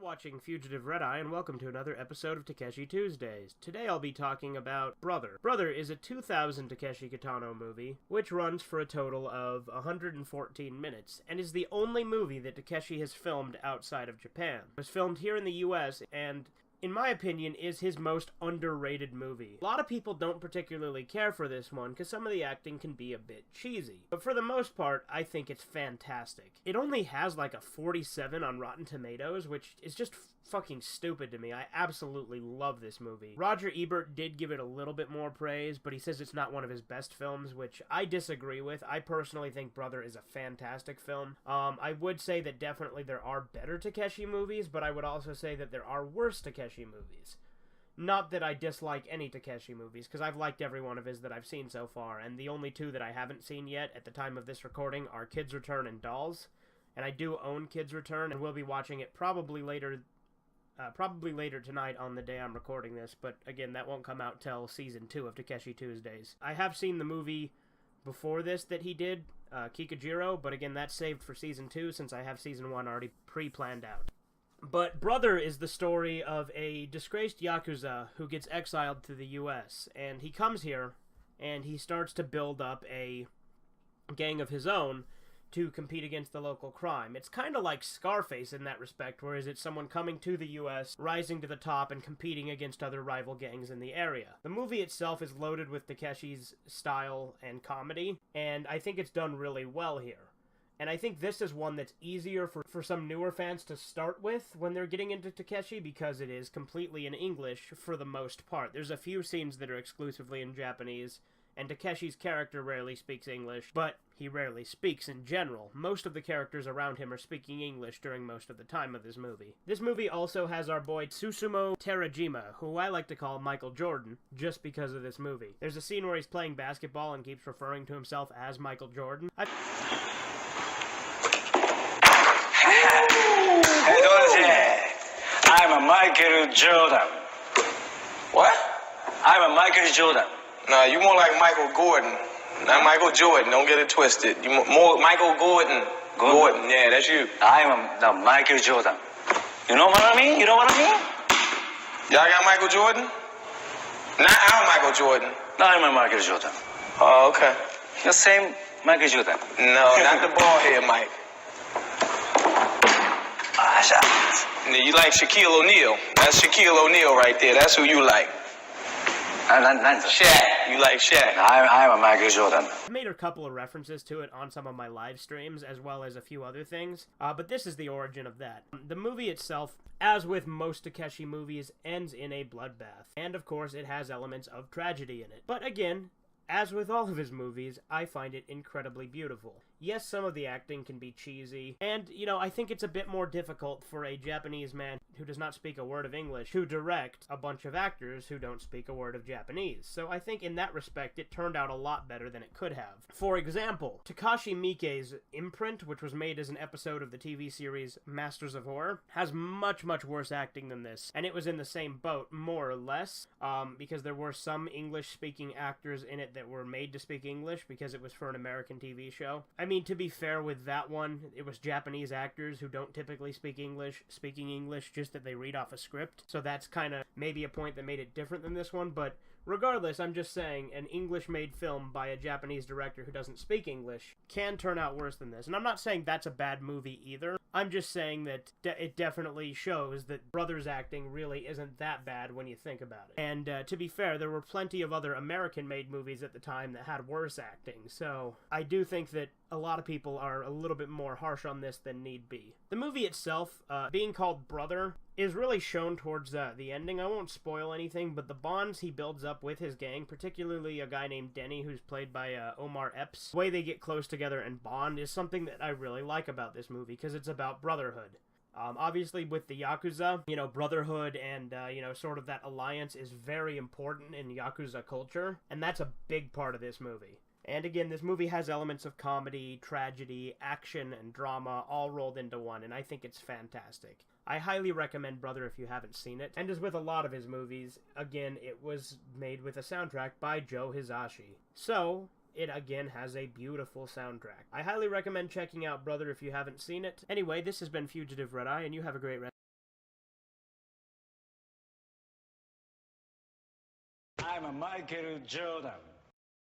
Watching Fugitive Red-Eye, and welcome to another episode of Takeshi Tuesdays. Today I'll be talking about Brother. Brother is a 2000 Takeshi Kitano movie, which runs for a total of 114 minutes, and is the only movie that Takeshi has filmed outside of Japan. It was filmed here in the US, and in my opinion, is his most underrated movie. A lot of people don't particularly care for this one, because some of the acting can be a bit cheesy. But for the most part, I think it's fantastic. It only has like a 47 on Rotten Tomatoes, which is just fucking stupid to me. I absolutely love this movie. Roger Ebert did give it a little bit more praise, but he says it's not one of his best films, which I disagree with. I personally think Brother is a fantastic film. I would say that definitely there are better Takeshi movies, but I would also say that there are worse Takeshi movies. Not that I dislike any Takeshi movies, because I've liked every one of his that I've seen so far, and the only two that I haven't seen yet at the time of this recording are Kids Return and Dolls. And I do own Kids Return, and we'll be watching it probably later tonight on the day I'm recording this, but again, that won't come out till Season 2 of Takeshi Tuesdays. I have seen the movie before this that he did, Kikujiro, but again, that's saved for Season 2 since I have Season 1 already pre-planned out. But Brother is the story of a disgraced Yakuza who gets exiled to the US, and he comes here, and he starts to build up a gang of his own to compete against the local crime. It's kind of like Scarface in that respect, whereas it's someone coming to the US, rising to the top, and competing against other rival gangs in the area. The movie itself is loaded with Takeshi's style and comedy, and I think it's done really well here. And I think this is one that's easier for some newer fans to start with when they're getting into Takeshi, because it is completely in English for the most part. There's a few scenes that are exclusively in Japanese, and Takeshi's character rarely speaks English, but he rarely speaks in general. Most of the characters around him are speaking English during most of the time of this movie. This movie also has our boy Tsusumu Terajima, who I like to call Michael Jordan, just because of this movie. There's a scene where he's playing basketball and keeps referring to himself as Michael Jordan. Hey, Dorothy, I'm a Michael Jordan. What? I'm a Michael Jordan. Nah, you more like Michael Gordon, not Michael Jordan. Don't get it twisted. You more Michael Gordon. Gordon, yeah, that's you. I'm the Michael Jordan. You know what I mean? You know what I mean? Y'all got Michael Jordan? Not our Michael Jordan. No, I'm a Michael Jordan. Oh, okay. The same Michael Jordan. No, not the bald head Mike. Ah, You like Shaquille O'Neal. That's Shaquille O'Neal right there. That's who you like. Shaq. You like Shaq. I'm a Michael Jordan. I've made a couple of references to it on some of my live streams, as well as a few other things, but this is the origin of that. The movie itself, as with most Takeshi movies, ends in a bloodbath. And of course, it has elements of tragedy in it. But again, as with all of his movies, I find it incredibly beautiful. Yes, some of the acting can be cheesy, and, you know, I think it's a bit more difficult for a Japanese man who does not speak a word of English to direct a bunch of actors who don't speak a word of Japanese. So I think in that respect, it turned out a lot better than it could have. For example, Takashi Miike's Imprint, which was made as an episode of the TV series Masters of Horror, has much, much worse acting than this, and it was in the same boat, more or less, because there were some English-speaking actors in it that were made to speak English because it was for an American TV show. I mean, to be fair with that one, it was Japanese actors who don't typically speak English, speaking English, just that they read off a script. So that's kind of maybe a point that made it different than this one, but regardless, I'm just saying, an English-made film by a Japanese director who doesn't speak English can turn out worse than this. And I'm not saying that's a bad movie either. I'm just saying that it definitely shows that Brother's acting really isn't that bad when you think about it. And to be fair, there were plenty of other American-made movies at the time that had worse acting, so I do think that a lot of people are a little bit more harsh on this than need be. The movie itself, being called Brother, is really shown towards the ending. I won't spoil anything, but the bonds he builds up with his gang, particularly a guy named Denny, who's played by Omar Epps, the way they get close together and bond is something that I really like about this movie, because it's about brotherhood. Obviously, with the Yakuza, you know, brotherhood and, you know, sort of that alliance is very important in Yakuza culture, and that's a big part of this movie. And again, this movie has elements of comedy, tragedy, action, and drama all rolled into one, and I think it's fantastic. I highly recommend Brother if you haven't seen it. And as with a lot of his movies, again, it was made with a soundtrack by Joe Hisaishi. So, it again has a beautiful soundtrack. I highly recommend checking out Brother if you haven't seen it. Anyway, this has been Fugitive Red-Eye, and you have a great rest. I'm a Michael Jordan.